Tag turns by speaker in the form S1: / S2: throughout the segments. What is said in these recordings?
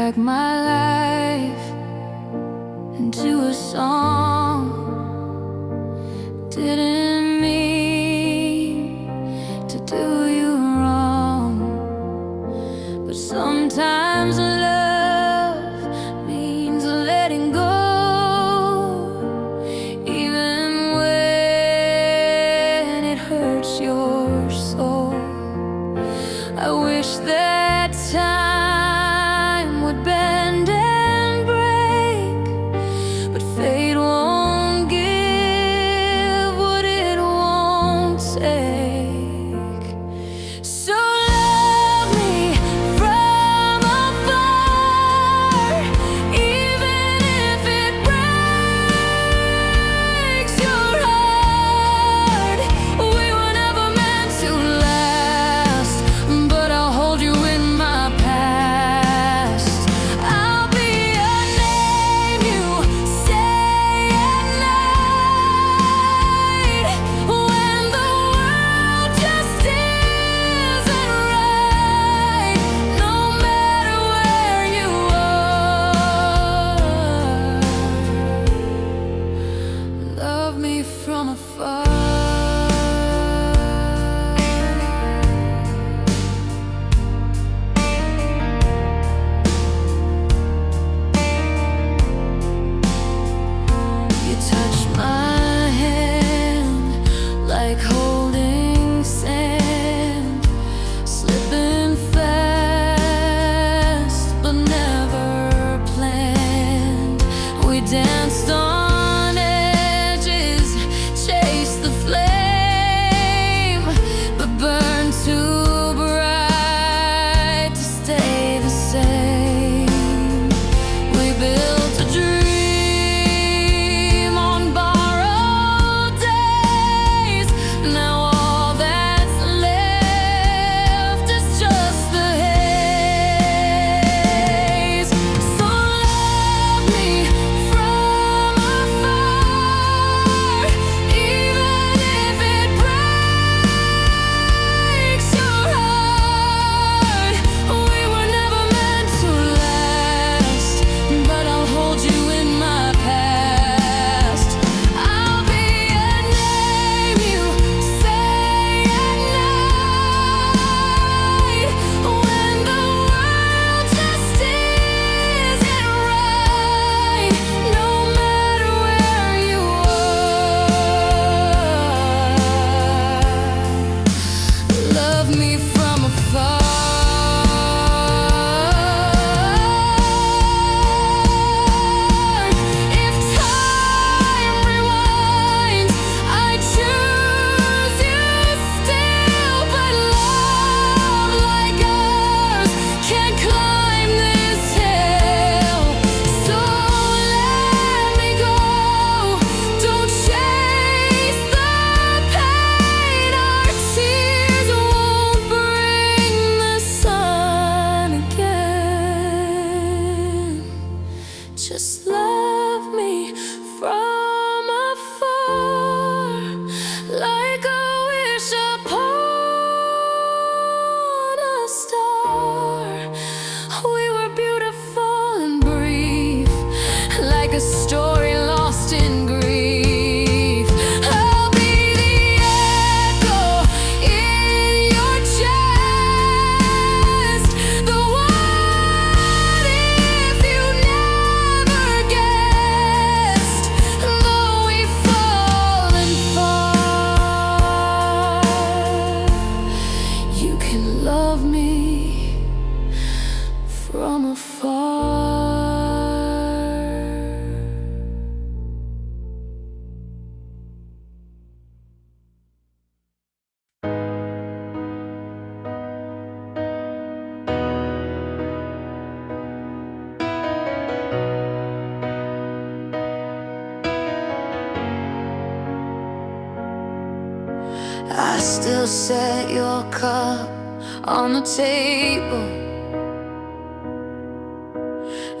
S1: drag my life into a song. Didn't mean to do you wrong, but sometimes love means letting go, even when it hurts your soul. I wish that time would bend and break, but fate won't give what it won't take. So love me from afar, even if it breaks your heart. We were never meant to last, but I'll hold you in my past. I'll be a name you say at night, when the world just isn't right. No matter where you are, love me from afar. You touch my hand like holding sand, slipping fast but never planned. We danced on edges, chased the flame, but burned too bright to stay the same. We built a dream on borrowed days. Now all that's left is just the haze. So love me from afar, even if it breaks your heart. We were never meant to last, but I'll hold you in my past. I'll be a name you say at night, when the world just isn't right. No matter where you are, love me from afar. If time rewinds, I choose you still, but love like ours can't climb this hill. So let me go, don't chase the pain. Our tears won't bring the sun again. Just love me from afar, like a wish upon a star. We were beautiful and brief, like a story lost in grief. I'll be the echo in your chest, the what if you never guessed. Though we've fallen far, you can love me from afar. I still set your cup on the table,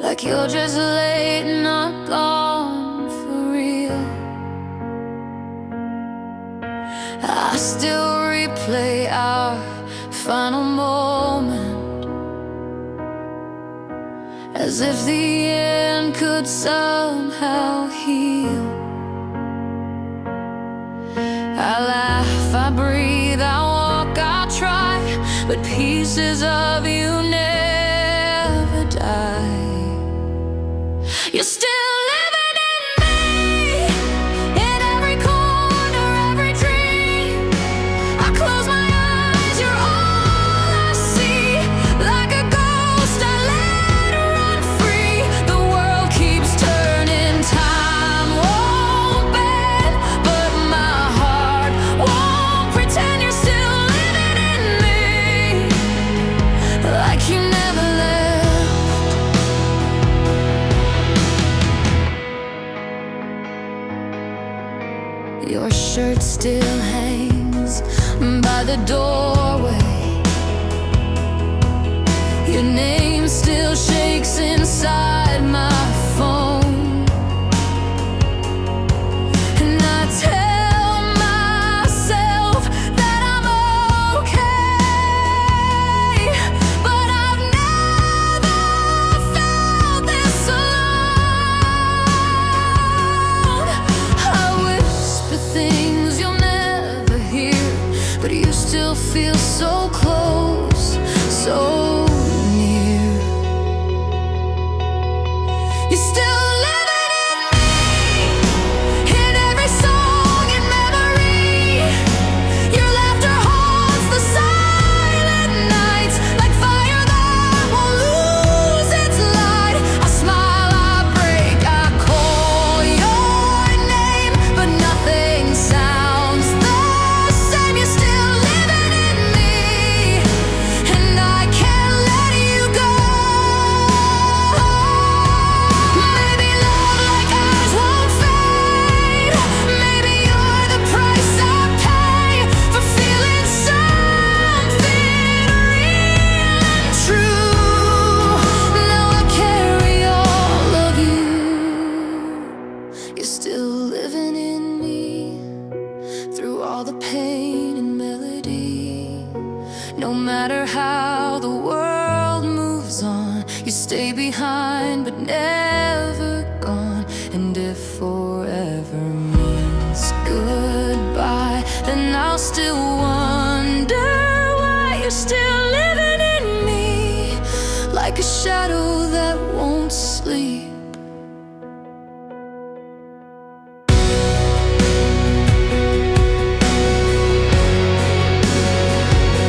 S1: like you're just late, not gone for real. I still replay our final moment as if the end could somehow heal. I laugh, I breathe, I walk, I try, but pieces of you never die. You're still living in me, in every corner, every dream. I close my eyes, you're all I see. Like a ghost, I let run free. The world keeps turning, time won't bend, but my heart won't pretend. You're still living in me, like you never left. Your shirt still hangs by the doorway. Your name still shakes inside my phone. And I tell myself that I'm okay, but I've never felt this alone. I whisper things you'll never hear, but you still feel so close, so near. You're still living in me, in every song and memory. Your laughter haunts the silent nights, like fire that won't lose its light. I smile, I break, I call your name, but nothing sounds the same. You're still living in me, and I can't let you go. Maybe love like ours won't fade. Maybe you're the price I pay for feeling something real and true. Now I carry all of you. You're still living in me, through all the pain and melody. No matter how the world moves on, you stay behind but never gone. And if forever means goodbye, then I'll still wonder why you're still living in me, like a shadow that won't sleep.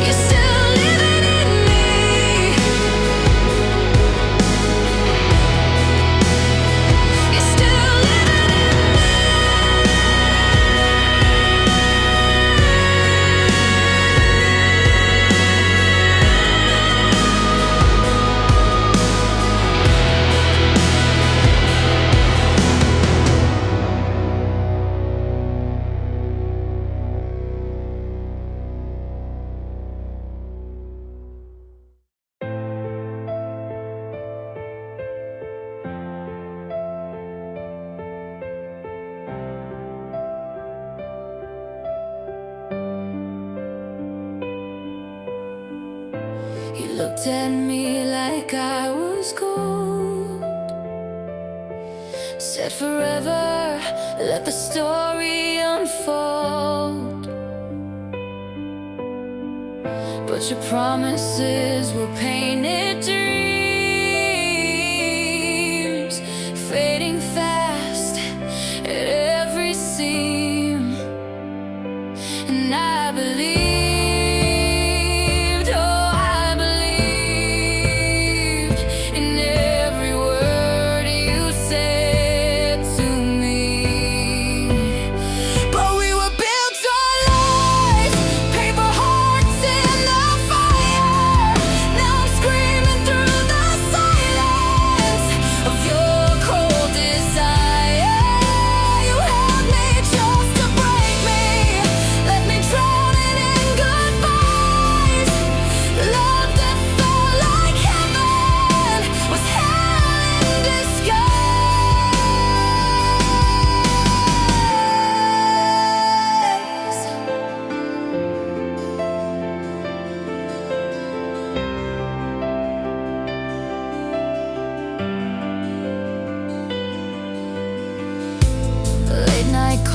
S1: You're still living in me. You're still living in me. You looked at me like I was gold, said forever, let the story unfold. But your promises were painted dreams, fading fast at every seam. And I believed, oh, I believed in every word you said to me. But we were built on lies, paper hearts in the fire. Now I'm screaming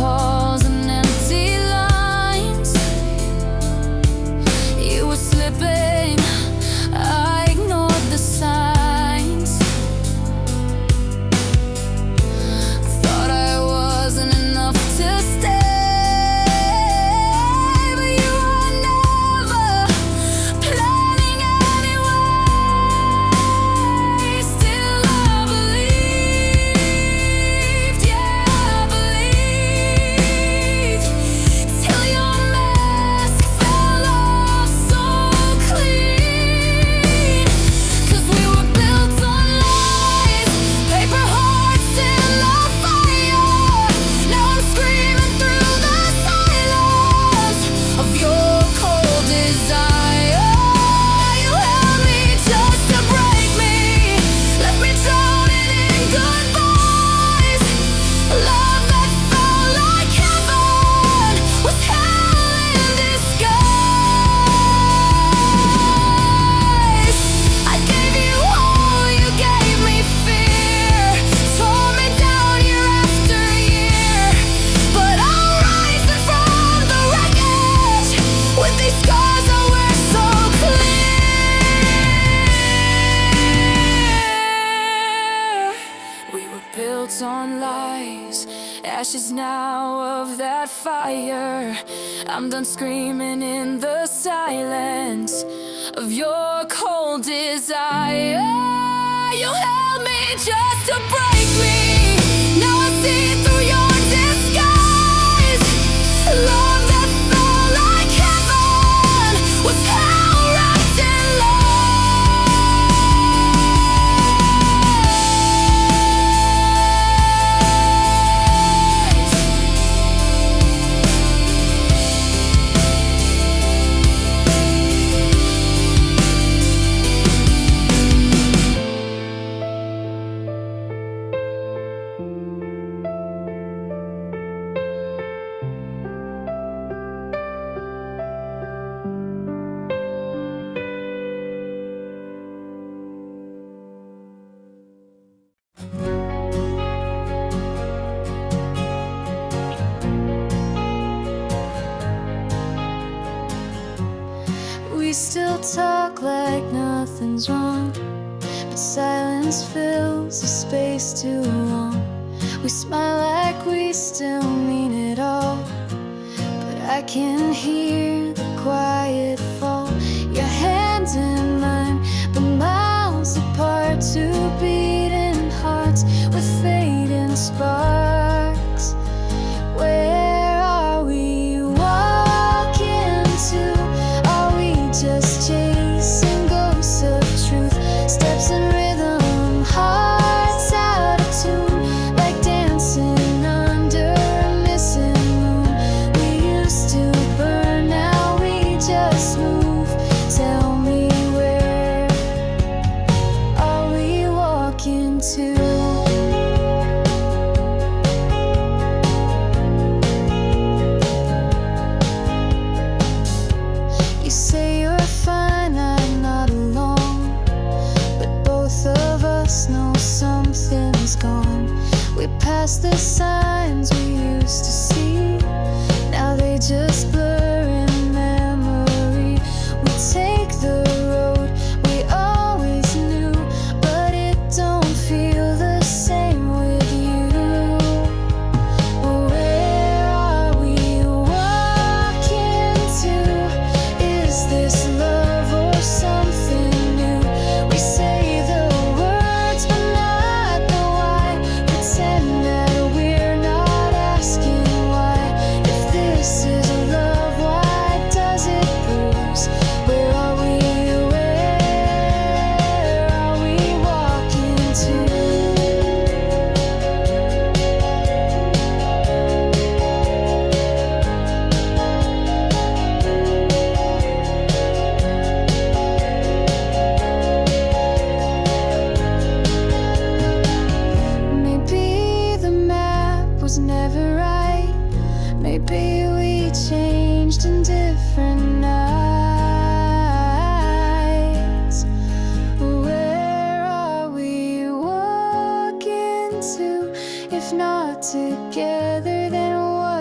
S1: calls and empty lines. You were slipping, I ignored the signs. Thought I wasn't enough to stay, but you were never planning anyway. Still I believed, yeah, I believed, till your mask fell off so clean. 'Cause we were built on lies, paper hearts in the fire. Now I'm screaming through the silence of your cold desire. You held me just to break me, left me drowning in goodbyes. Love that felt like heaven was hell in disguise. I gave you all, you gave me fear, tore me down year after year. But I'm rising from the wreckage with these scars I wear so clear. We were built on lies, ashes now of that fire. I'm done screaming in the silence of your cold desire. You held me just to break me, now I see through your disguise. Love that felt like heaven was hell wrapped in lies. We still talk like nothing's wrong, but silence fills the space too long. We smile like we still mean it all, but I can hear the quiet fall. Your hands in mine, but miles apart. Two beating hearts with fading sparks. Where are we walking to? Are we just chasing ghosts of truth? Steps in rhythm, hearts out of tune, like dancing under a missing moon. We used to burn, now we just move. Tell me, where are we walking to? You say you're fine, I'm not alone, but both of us know something's gone. We passed the signs we used to see, now they just blur in memory. We take the road we always knew, but it don't feel the same with you. Where are we walking to? Is this love or something new? We say the words but not the why, pretend that we're not asking why. If this is love, why does it bruise? Where are we? Where are we walking to? Maybe the map was never right. Maybe we changed in different nights. Where are we walking to? If not together, then what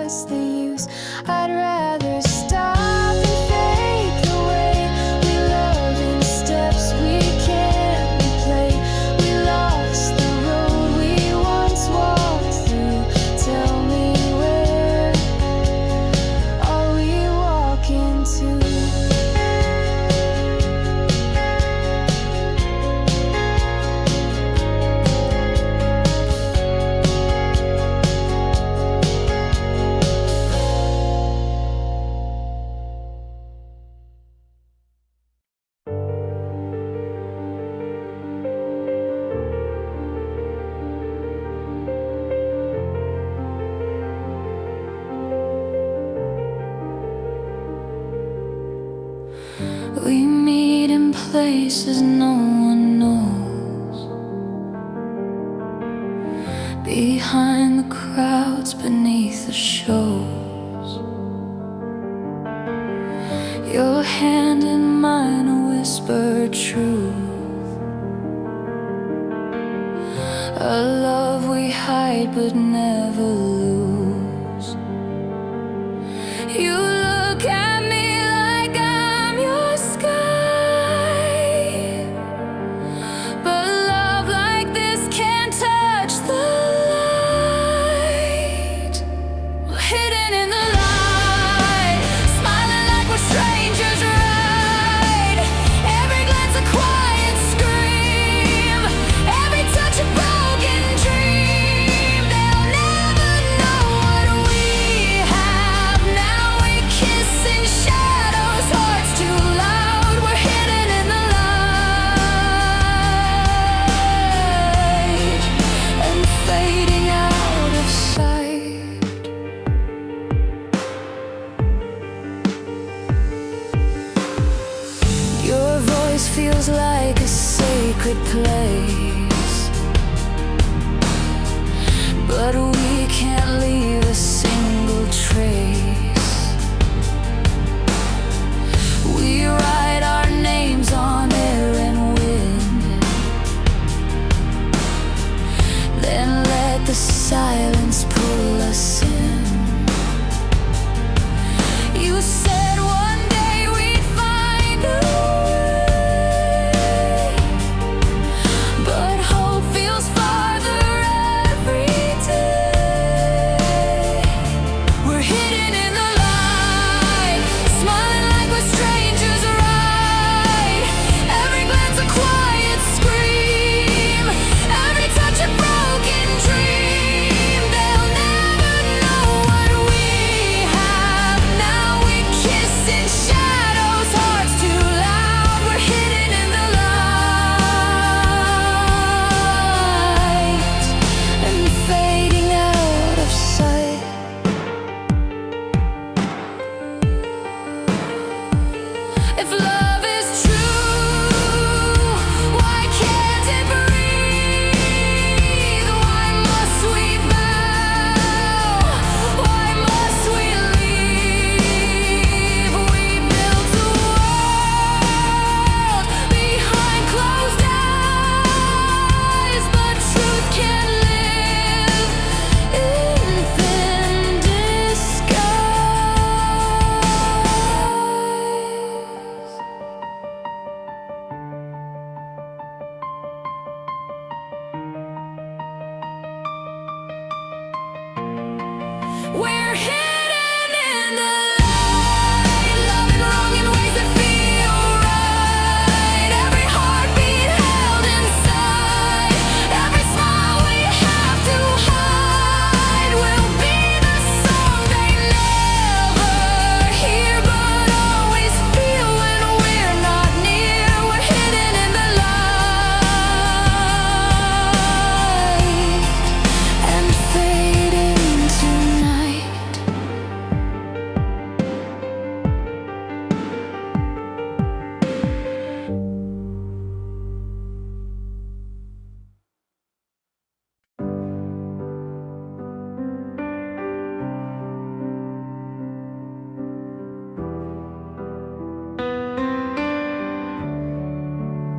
S1: places no one knows, behind the crowds, beneath the shows. Your hand in mine, a whispered truth, a love we hide but never lose. You look at me like I'm your sky, but love like this can't touch the light. We're hidden in the light, smiling like we're strangers, right? Every glance a quiet scream, every touch a broken dream. They'll never know what we have. Now we kiss in shadows, hearts too loud. We're hidden in the light and fading out of sight. Your voice feels like a sacred place, but we can't leave a single trace. We write our names on air and wind, then let the silence pull us in. You said one day we'd find a way, but hope feels farther every day. We're hidden in the light, smiling like we're strangers, right? Every glance a quiet scream, every touch a broken dream. They'll never know what we have. Now we kiss in shadows, hearts too loud. We're hidden in the light and fading out of sight. If love is true, why can't it breathe? Why must we bow? Why must we leave? We built a world behind closed eyes, but truth can't live in thin disguise. We're hidden in the light, loving wrong in ways that feel right. Every heartbeat held inside, every smile we have to hide will be the song they never hear, but always feel when we're not near. We're hidden in the light and fading tonight.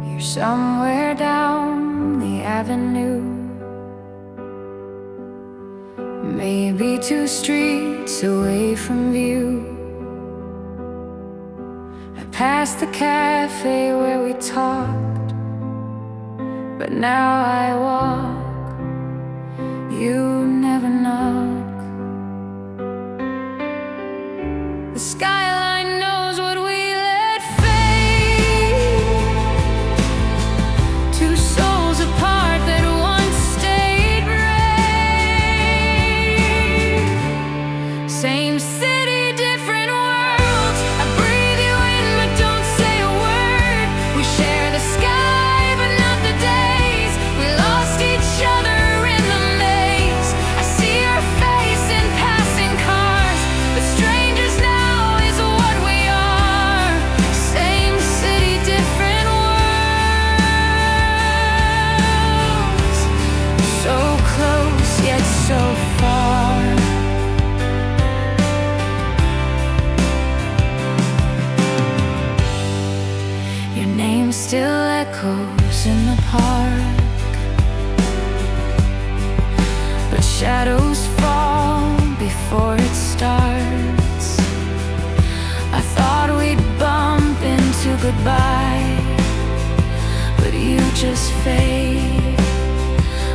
S1: You're somewhere down the avenue, maybe 2 streets away from view. I passed the cafe where we talked, but now I walk. You never knock. The skyline knows what we let fade. 2 souls apart that once stayed brave. Same city, different worlds. I breathe you in but don't say a word. We share the sky but not the days. We lost each other in the maze. Shadows fall before it starts. I thought we'd bump into goodbye, but you just fade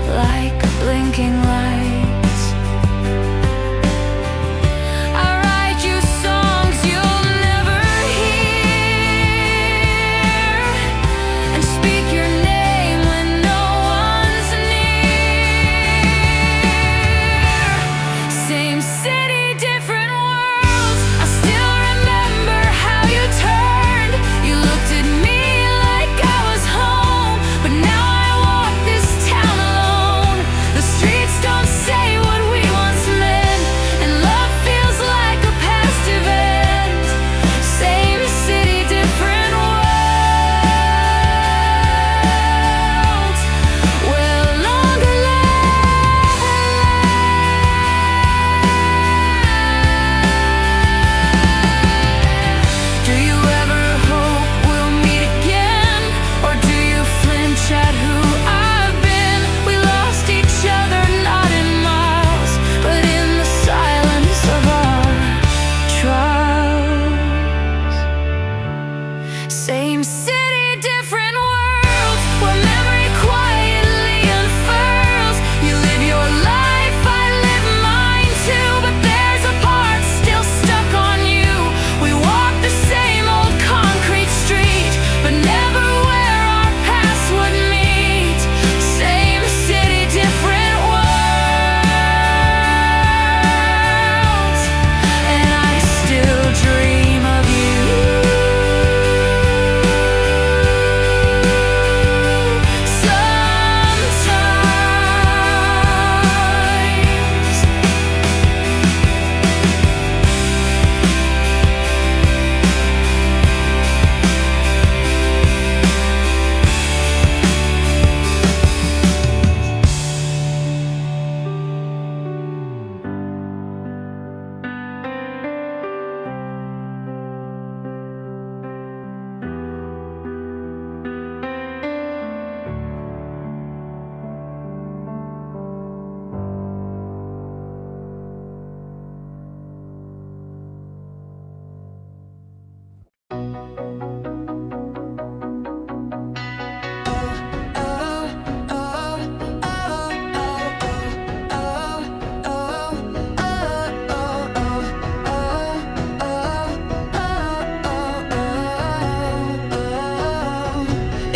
S1: like a blinking light. I write you songs you'll never hear, and speak your name when no one's near. Same city, different worlds. I still remember how you turned. You looked at me like I was home, but now I walk this town alone. The streets don't say what we once meant, and love feels like a past event. Same city, different worlds. Well, longer do you ever hope we'll meet again, or do you flinch at who I've been? We lost each other not in miles, but in the silence of our trials. Same city, different worlds, where memory quietly unfurls. You live your life, I live mine too, but there's a part still stuck on you. We walk the same old concrete street, but never where our paths would meet. Same city, different worlds, and I still dream of you.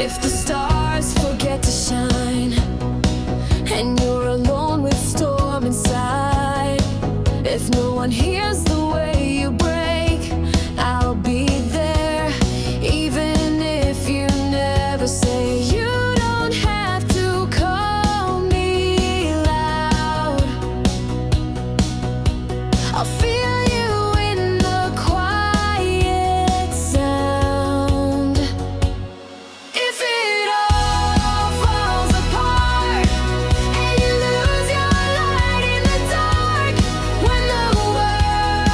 S1: If the stars forget to shine, and you're alone with storm inside, if no one hears the way you break, I'll be there, even if you never say. You don't have to call me loud, I'll feel you in the quiet sound. If it all falls apart and you lose your light in the dark, when the world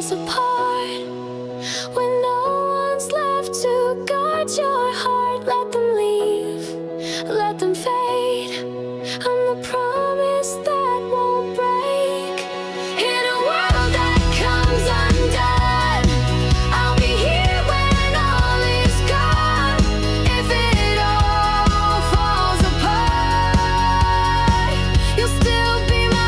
S1: falls apart, when no one's left to guard your heart. Let them leave, let them fade. I'm the promise that won't break. In a world that comes undone, I'll be here when all is gone. If it all falls apart, you'll still be my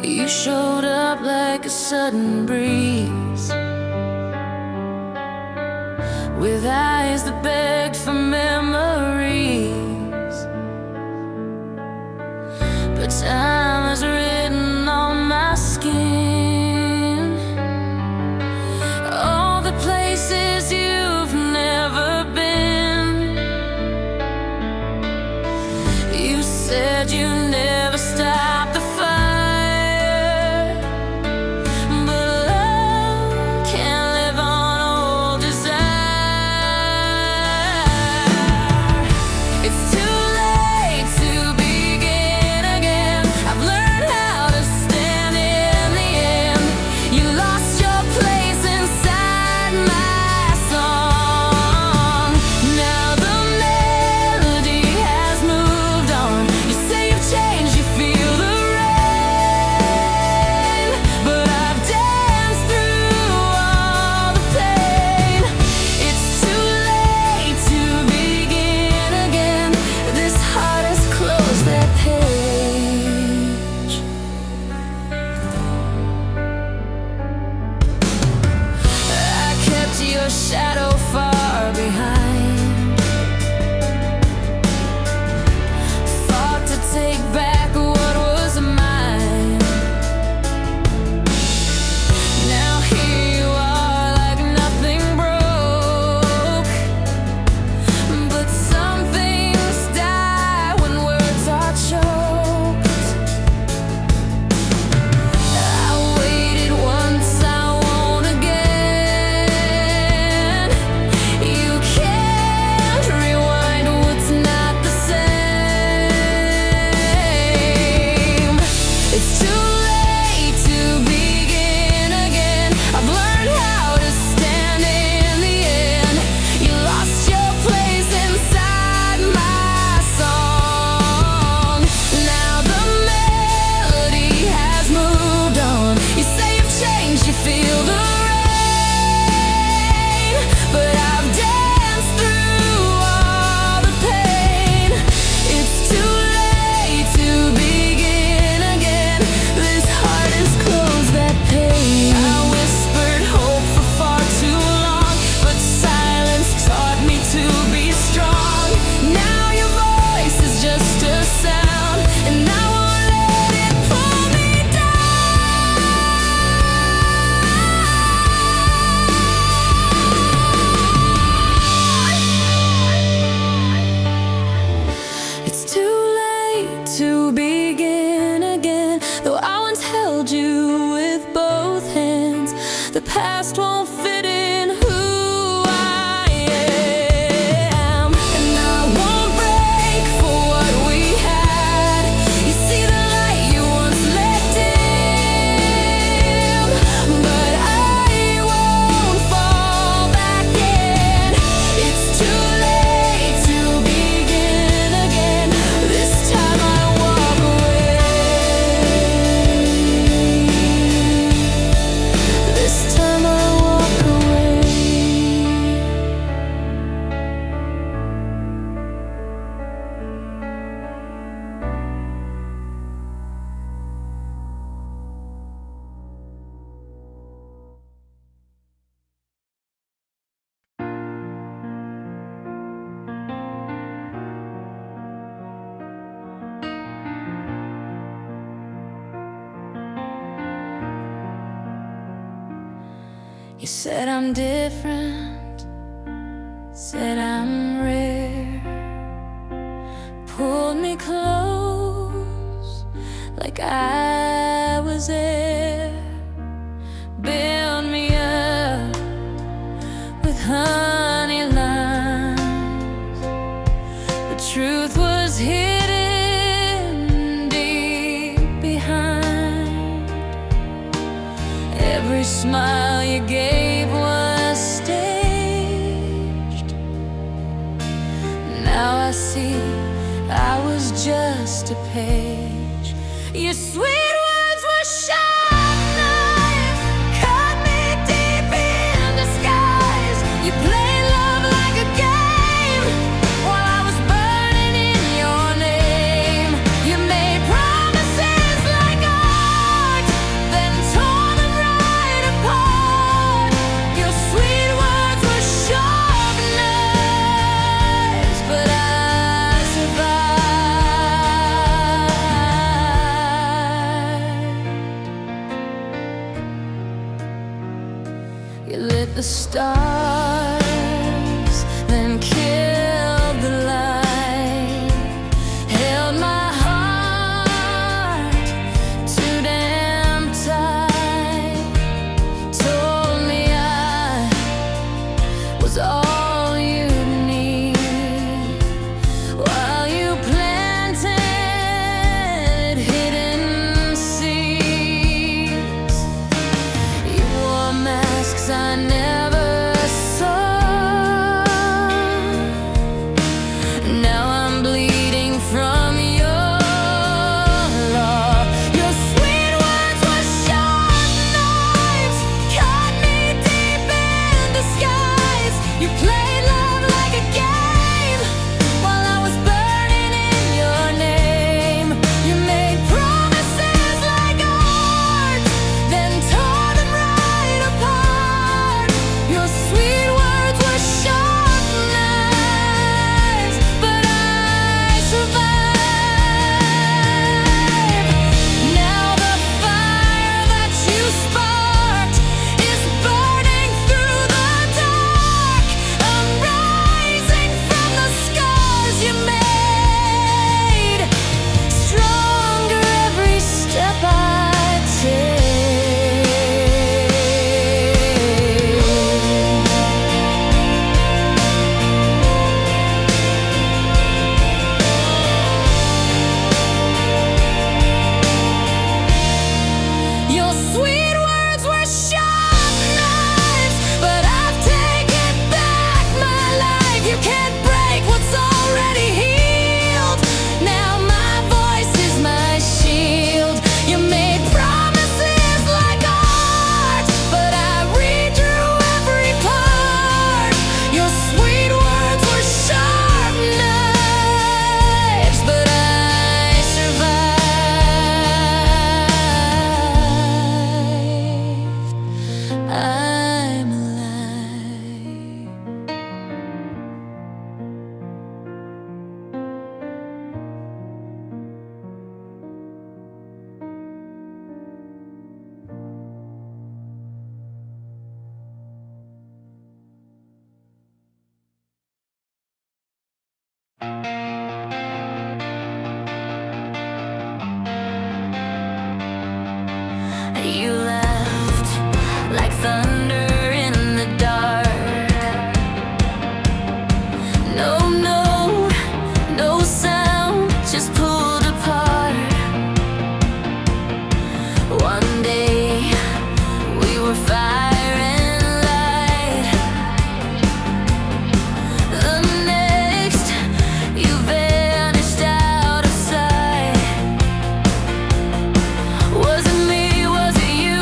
S1: You showed up like a sudden breeze, with eyes that begged for memories. But time has written on my skin all the places you've never been. You said you never stopped the fire, shadow far behind. Fought to take back what was mine. Now here you are like nothing broke. But some things die when words are choked. I waited once, I won't again. To begin again, though I once held you with both hands, the past won't fit in who I am, and I won't break for what we had. You see the light you once let dim, but I won't fall back in. It's too late to begin again. This time I walk away. You said I'm different, said I'm rare, pulled me close like I was there, built me up with honey lines. The truth was hidden deep behind. Every smile you gave was staged. Now I see I was just a page. Your sweet words were sharp knives, cut me deep in disguise. You played love like a game while I was burning in your name. You made promises like art, then tore them right apart. Your sweet words were sharp knives, but I survived. You lit the stars, then killed the light. Held my heart too damn tight. Told me I was all you need, while you planted hidden seeds. You wore masks I never saw. Now I'm bleeding from your law. Your sweet words were sharp knives, cut me deep in disguise. You played love like a game while I was burning in your name. You made promises like art, then tore them right apart. Your sweet words were sharp knives, but I survived. Now the fire that you sparked is burning through the dark. I'm rising from the scars you made, stronger every step I take. Your sweet words were sharp knives, but I've taken back my life. You can't break what's already healed. Now my voice is my shield. You made promises like art, but I redrew every part. Your sweet words were sharp knives, but I survived. I'm alive. You left like thunder in the dark. No note, no sound, just pulled apart. One day we were fire and light. The next you vanished out of sight. Was it me? Was it you?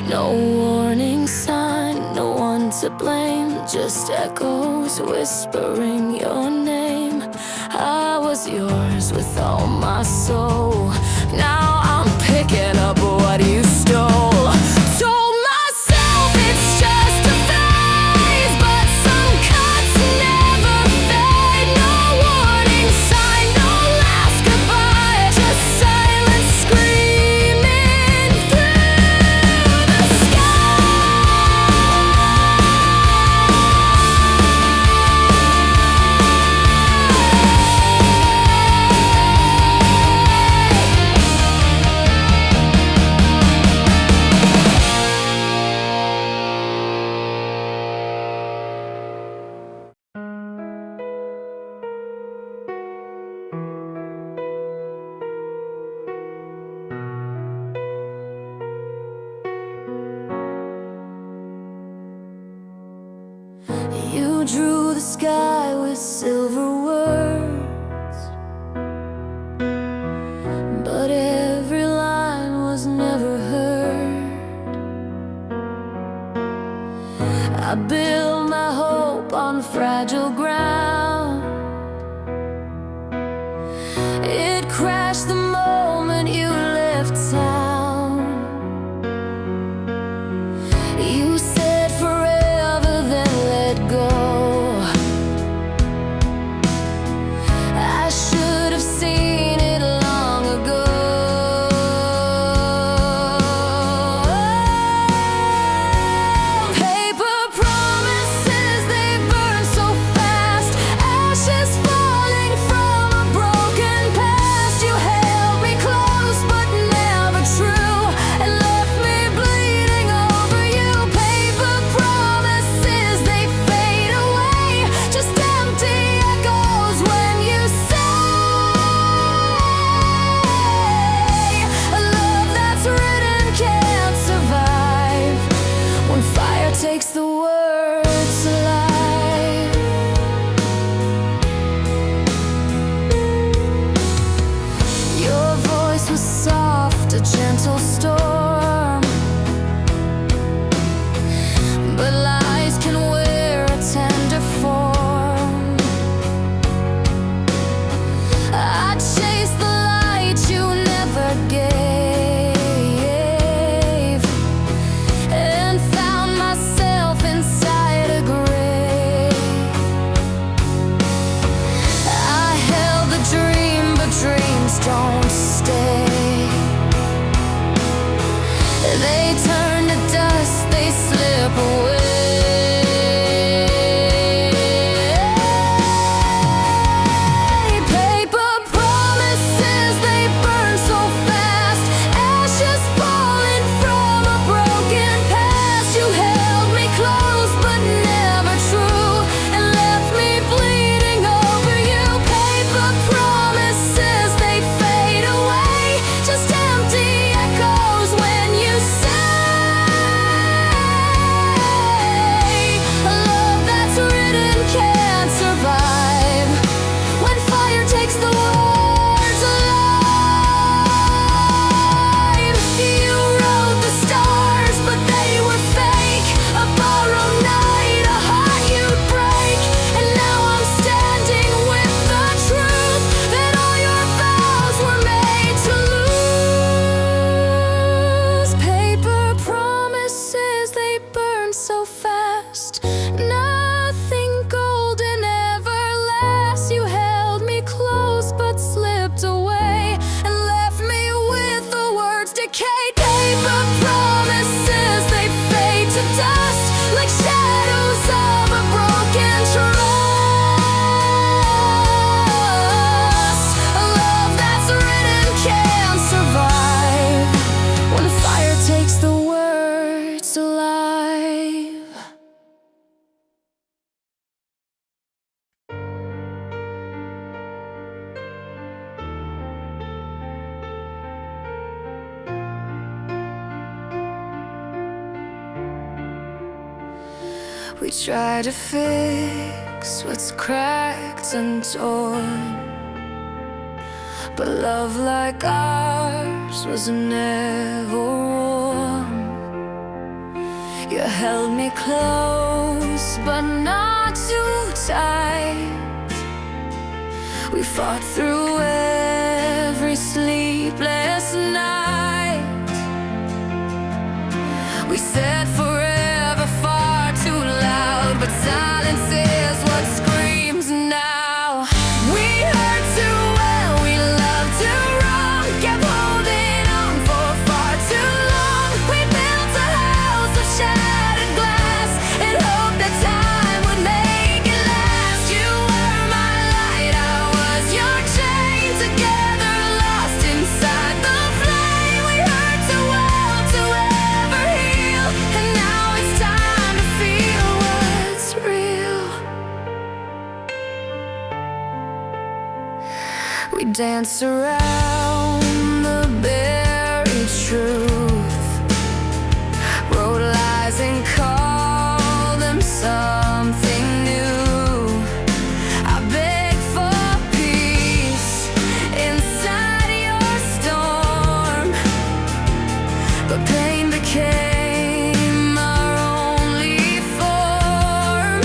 S1: No warning sign, no one to blame, just echoes whispering your name. I was yours with all my soul. Now I'm picking up what you stole. Told myself it's just a phase, but some cuts never fade. No warning sign, no last goodbye, just silence screaming through the sky. You drew the sky with silver words, but every line was never heard. I built my hope on fragile ground. It crashed the moment you left town. You said forever, then let go. I should have seen it long ago. Paper promises, they burn so fast. Ashes falling from a broken past. You held me close but never true, and left me bleeding over you. Paper promises, they fade away, just empty echoes when you say a love that's written can't survive when fire takes the words alive. Your voice was soft, a gentle storm, but lies can wear a tender form. I chased the light you never gave, and found myself inside a grave. I held the dream, but dreams don't stay. They turn to dust, they slip away. Paper promises, they burn so fast. Ashes falling from a broken past. You held me close but never true, and left me bleeding over you. Paper promises, they fade away, just empty echoes when you say a love that's written can't survive when fire takes the words alive. You wrote the stars, but they were fake. A borrowed night, a heart you'd break. And now I'm standing with the truth that all your vows were made to lose. Paper promises, they burn so fast. Nothing golden ever lasts. You held me close but slipped away, and left me with the words decayed. Paper promises, they fade to dust like shadows of a broken trust. A love that's written can't survive when fire takes the words alive. We try to fix what's cracked and torn, but love like ours was never warm. You held me close, but not too tight. We fought through every sleepless night. We said forever far too loud, but silence is what screams now. We hurt too well, we loved too wrong, kept holding on for far too long. We built a house of shattered glass and hoped that time would make it last. You were my light, I was your chain, together lost inside the flame. We hurt too well to ever heal, and now it's time to feel what's real. We dance around the buried truth, wrote lies and called them something new. I begged for peace inside your storm, but pain became our only form.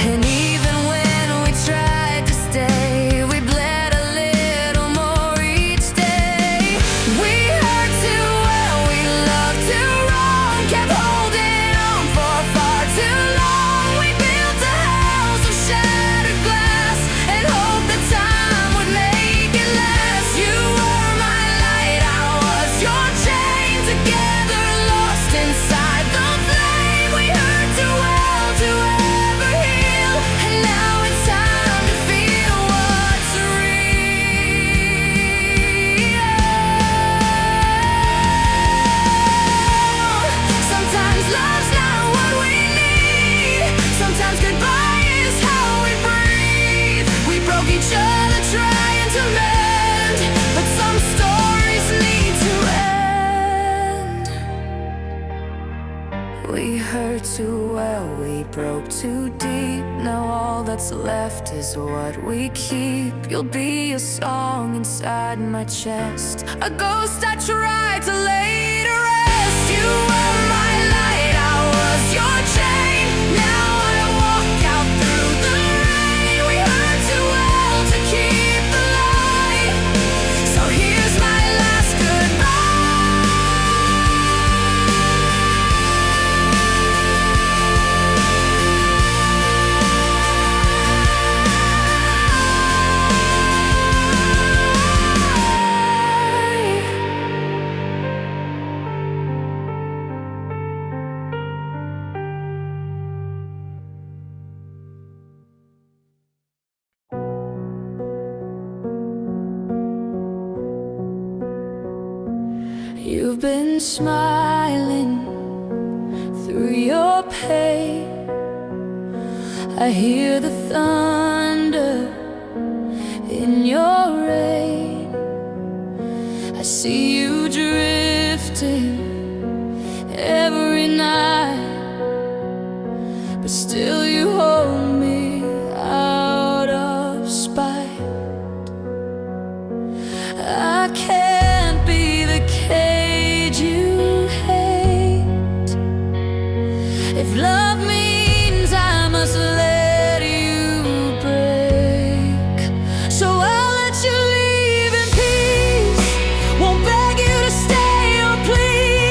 S1: And even when we tried to stay, we bled a little more each day. We hurt too well, we loved too wrong, kept holding on for far too long. We built a house of shattered glass and hoped that time would make it last. You were my light, I was your chain, together lost inside the flame. We hurt too well to ever heal, and now it's time to feel what's real. Sometimes love's not what we need, sometimes goodbye is how we breathe. We broke each other trying to mend, but some stories need to end. We hurt too well, we broke too deep. Now all that's left is what we keep. You'll be a song inside my chest, a ghost I tried to lay to rest. You were my light, I was your chain. Now I walk out through the rain. We hurt too well to keep the light, so here's my last You've been smiling through your pain. I hear the thunder in your rain. I see you drifting every night, but still you hold me out of spite. I can't be the cage you hate. If love means I must let you break, so I'll let you leave in peace. Won't beg you to stay or please.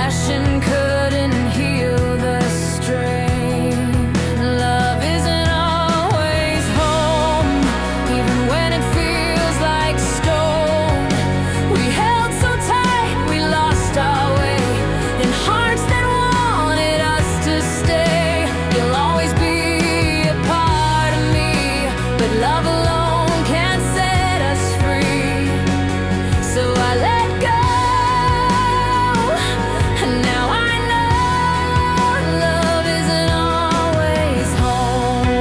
S1: passion couldn't heal the strain. Love isn't always home, even when it feels like stone. We held so tight, we lost our way, in hearts that wanted us to stay. You'll always be a part of me, but love alone can't set us free. So I let go, and now I know love isn't always home.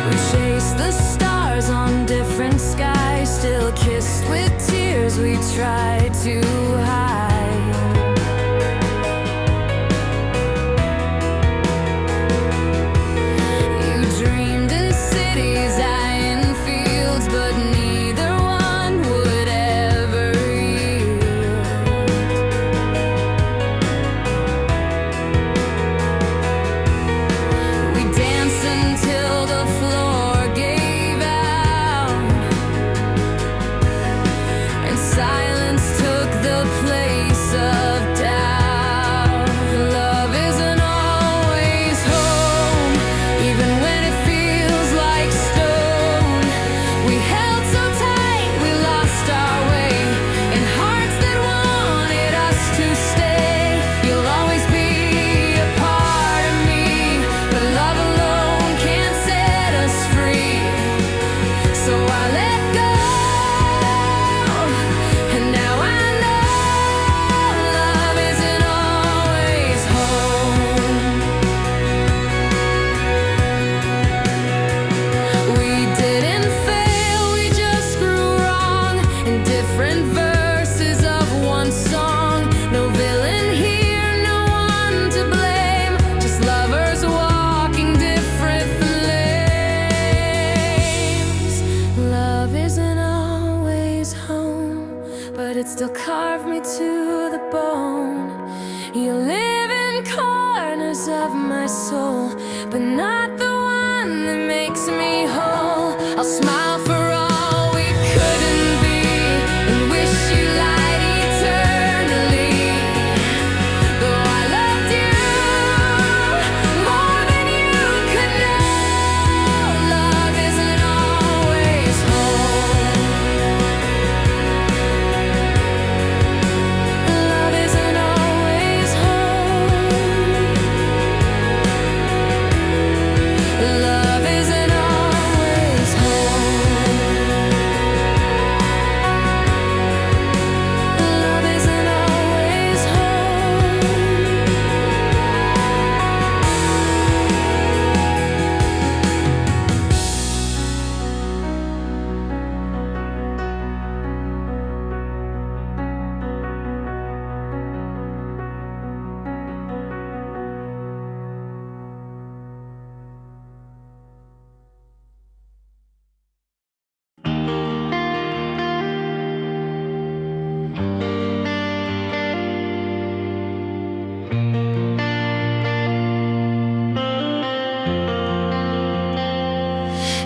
S1: We chased the stars on different skies, still kissed with tears we tried to hide. You dreamed in cities, I in fields, but neither one would ever yield. We danced until the floor gave out, and silence took the place of doubt. Love isn't always home, even when it feels like stone. We held so tight, we lost our way, in hearts that wanted us to stay. You'll always be a part of me, but love alone can't set us free. So I let go, and now I know love isn't always home. We didn't fail, we just grew wrong, in different verses of one song. No villain here, no one to blame, just lovers walking different flames. Love isn't always home, but it still carved me to the bone. You live in corners of my soul, but not the one that makes me whole. I'll smile for all we couldn't be, and wish you light eternally. Though I loved you more than you could know, love isn't always home. Love isn't always home. Love isn't always home. Love isn't always home.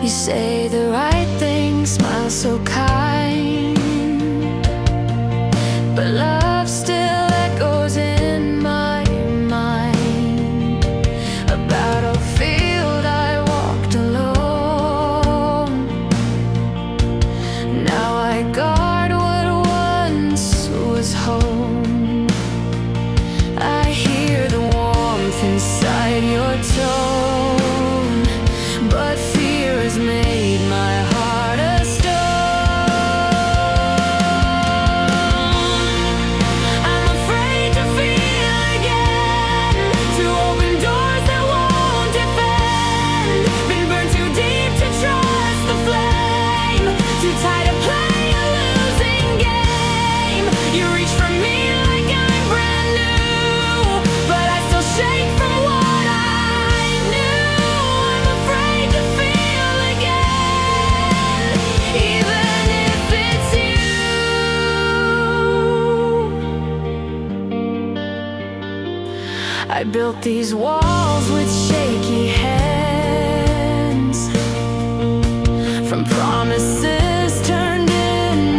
S1: You say the right thing, smile so kind, but love still echoes in my mind. A battlefield I walked alone, now I guard what once was home. I hear the warmth inside your tone, but fear has made my heart a stone. I'm afraid to feel again, to open doors that won't defend. Been burned too deep to trust the flame, too tired to play a losing game. You reach for me like I'm brand new, but I still shake from what I knew. I'm afraid to feel again, even if it's you. I built these walls with shaky hands, from promises turned into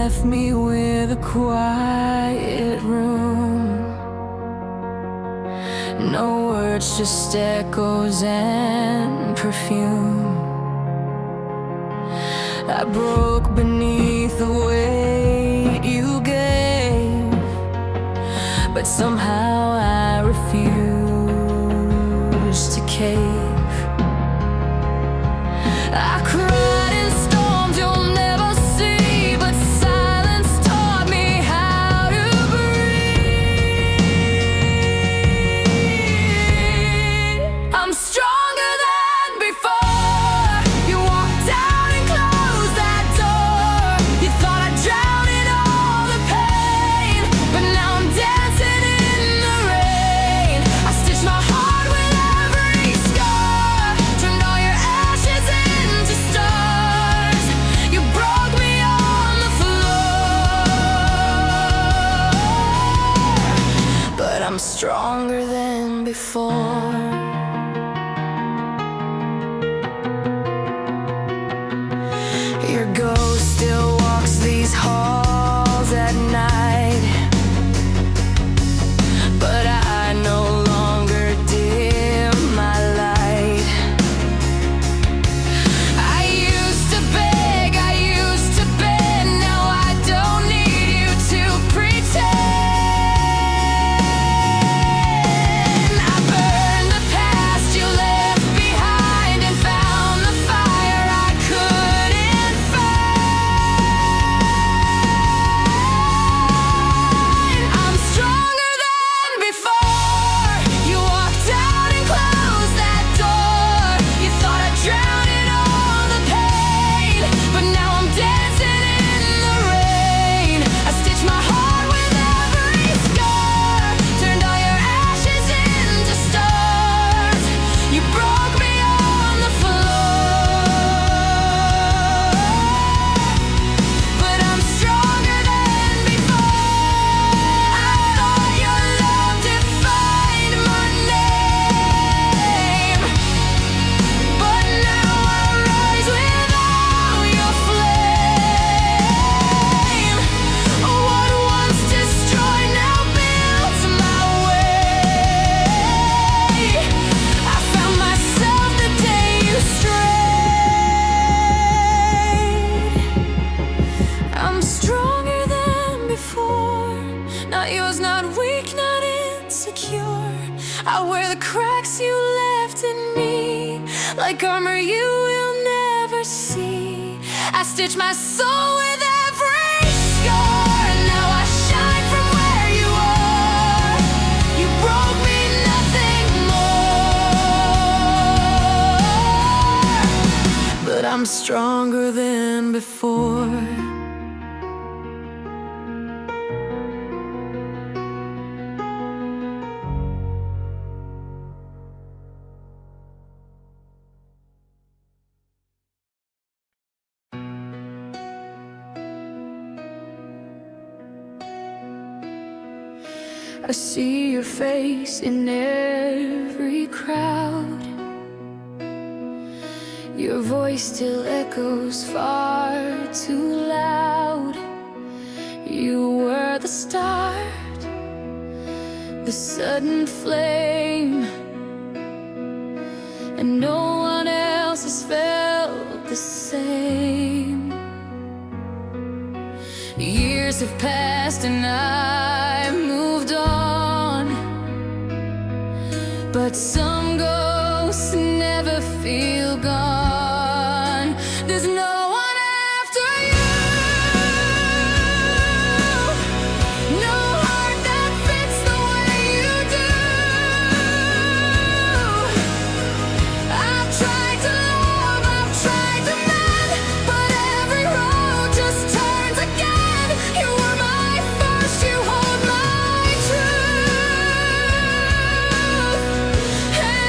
S1: left me with a quiet room. No words, just echoes and perfume. I broke beneath the weight you gave, but somehow I refused to cave. I cried in storms you'll never see, but silence taught me how to breathe. I'm stronger than before. You walked out and closed that door. You thought I'd drown in all the pain, but now I'm dancing in the rain. I stitched my heart with every scar, turned all your ashes into stars. You broke me on the floor, but I'm stronger than before. Your ghost still walks these halls at night, but I no longer dim my light. I used to beg, I used to bend, now I don't need you to pretend. I burned the past you left behind and found the fire I couldn't find. I'm stronger than before. You walked out and closed that door. You thought I'd drown in all the pain, but now I'm dancing in the rain. I stitched my heart with every scar, turned all your ashes into stars. You broke me on the floor, but I'm stronger than before. I thought your love defined my name, but now I rise without your flame. What once destroyed now builds my way. I found myself the day you strayed. I'm stronger than before. Not yours, not weak, not insecure. I wear the cracks you left in me like armor you will never see. I stitch my soul with every scar, and now I shine from where you are. You broke me, nothing more, but I'm stronger than before. I see your face in every crowd. Your voice still echoes far too loud. You were the start, the sudden flame, and no one else has felt the same. Years have passed and I moved on, but some ghosts never feel gone. There's no one after you, no heart that fits the way you do. I've tried to love, I've tried to mend, but every road just turns again. You were my first, you hold my truth, and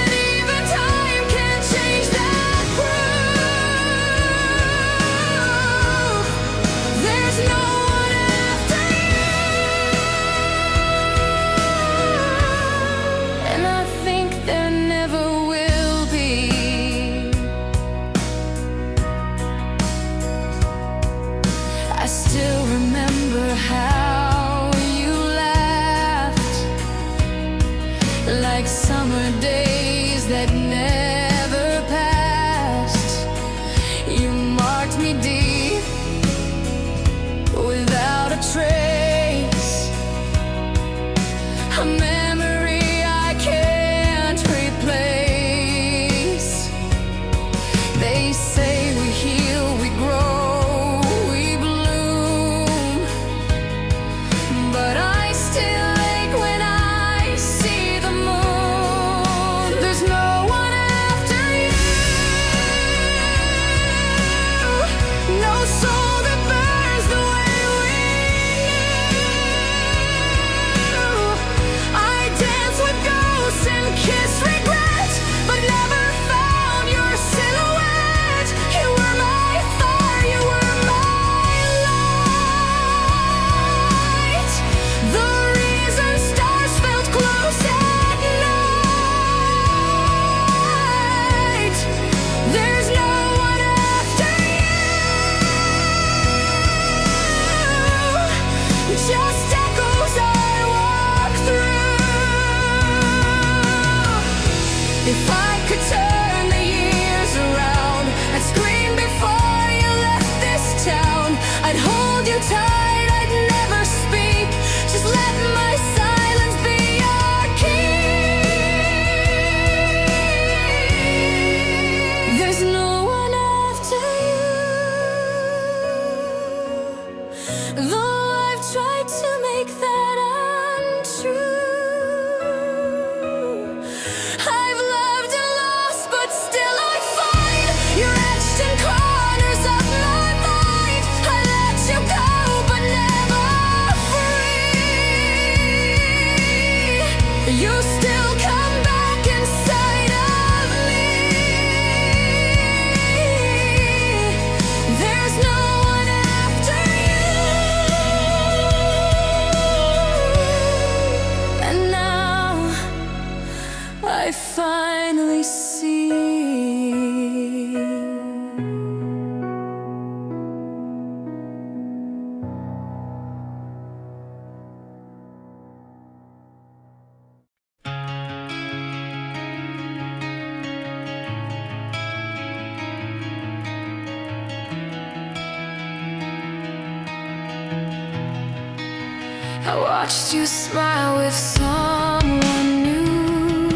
S1: I watched you smile with someone new.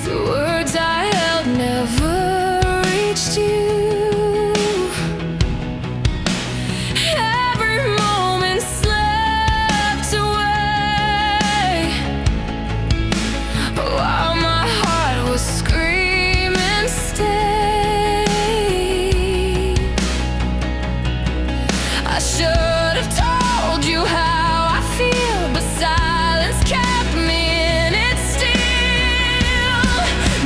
S1: The words I held never reached you. Every moment slipped away while my heart was screaming, stay. I should have told you how I feel, but silence kept me in it still.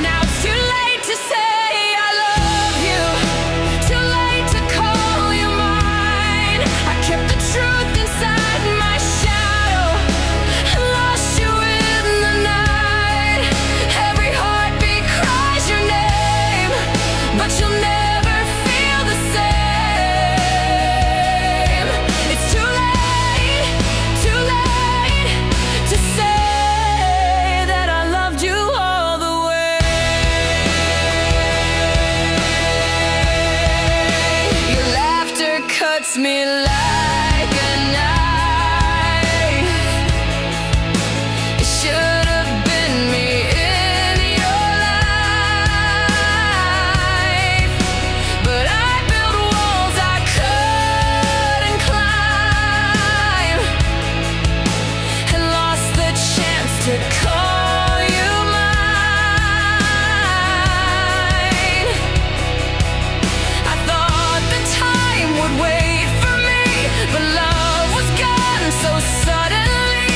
S1: Now it's too late to say I love you, too late to call you mine. I kept the truth inside my shadow and lost you in the night. Every heartbeat cries your name, but you'll never feel the same. It's too late to say that I loved you all the way. Your laughter cuts me like a knife. It should have been me in your life, but I built walls I couldn't climb and lost the chance to call you mine. I thought the time would wait for me, but love was gone so suddenly.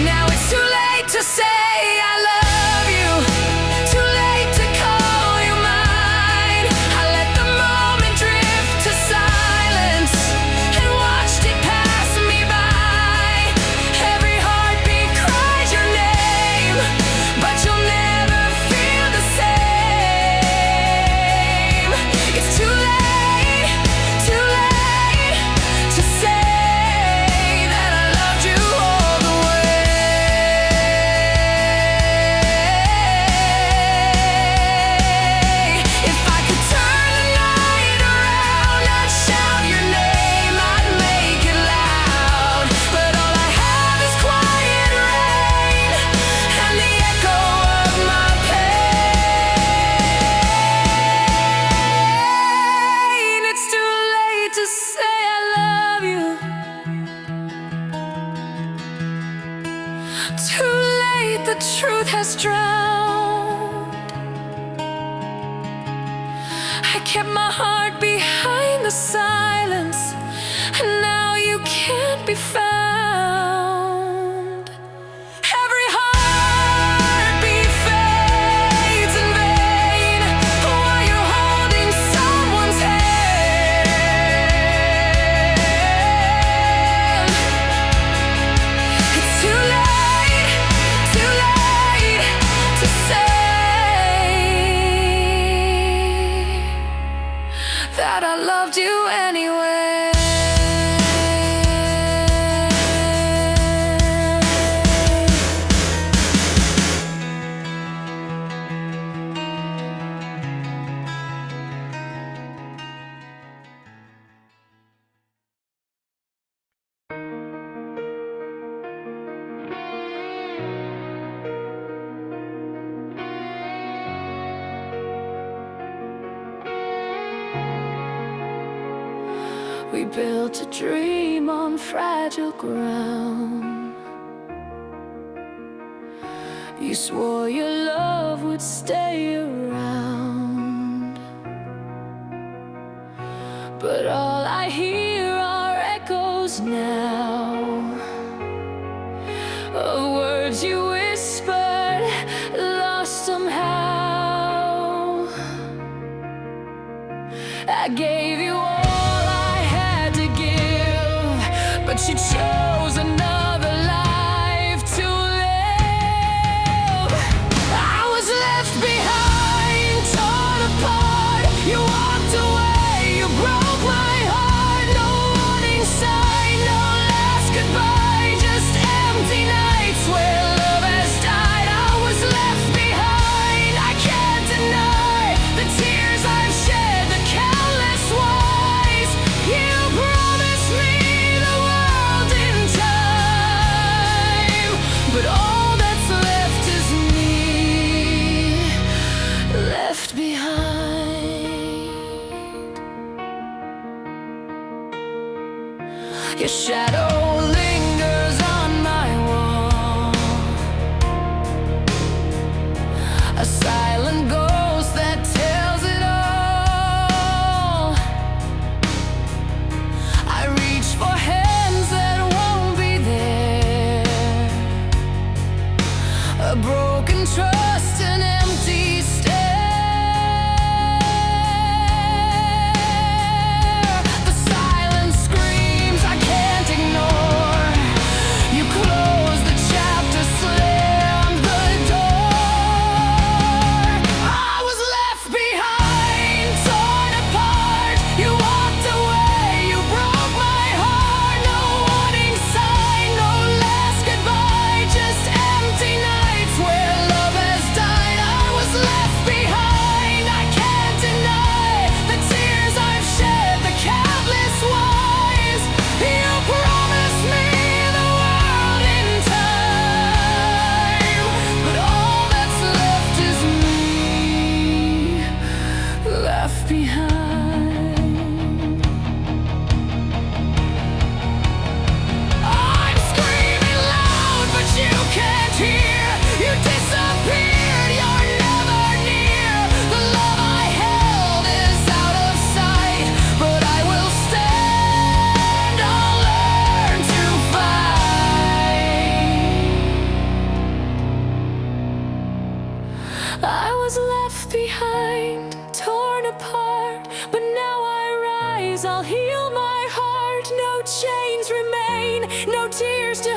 S1: Now it's too late to say I love you, too late to call you mine. I let the moment drift to silence and watched it pass me by. Every heartbeat cries your name, but you'll never feel the same. It's too late to say that I loved you all the way. If I could turn the night around, I'd shout your name, I'd make it loud. But all I have is quiet rain and the echo of my pain. It's too late to say I love you, too late, the truth has drowned. I kept my heart behind the silence, and now you can't be found. Every heartbeat fades in vain while you're holding someone's hand. It's too late to say that I loved you anyway. We built a dream on fragile ground. You swore your love would stay around, but all I hear are echoes now of words you whispered, lost somehow. I gave you all I had to give, but you chose another life to live. I was left behind, torn apart. You walked away, you broke my heart. No warning sign, no last goodbye, just empty nights where love has died. I was left behind, I can't deny the tears I've shed, the countless whys you promised me. Your shadow lingers on my wall, a silent ghost that tells it all. I reach for hands that won't be there, a broken trust, an empty stare. The silence screams I can't ignore. You close the chapter, slam the door. I was left behind, torn apart. You walked away, you broke my heart. No warning sign, no last goodbye, just empty nights where love has died. I was left behind, I can't deny the tears I've shed, the countless whys. You promised me the world in time, but all that's left is me, left behind. I'm screaming loud, but you can't hear. You disappeared, you're never near. The love I held is out of sight, but I will stand, I'll learn to fight. I was left behind, torn apart, but now I rise, I'll heal my heart. No chains remain, no tears to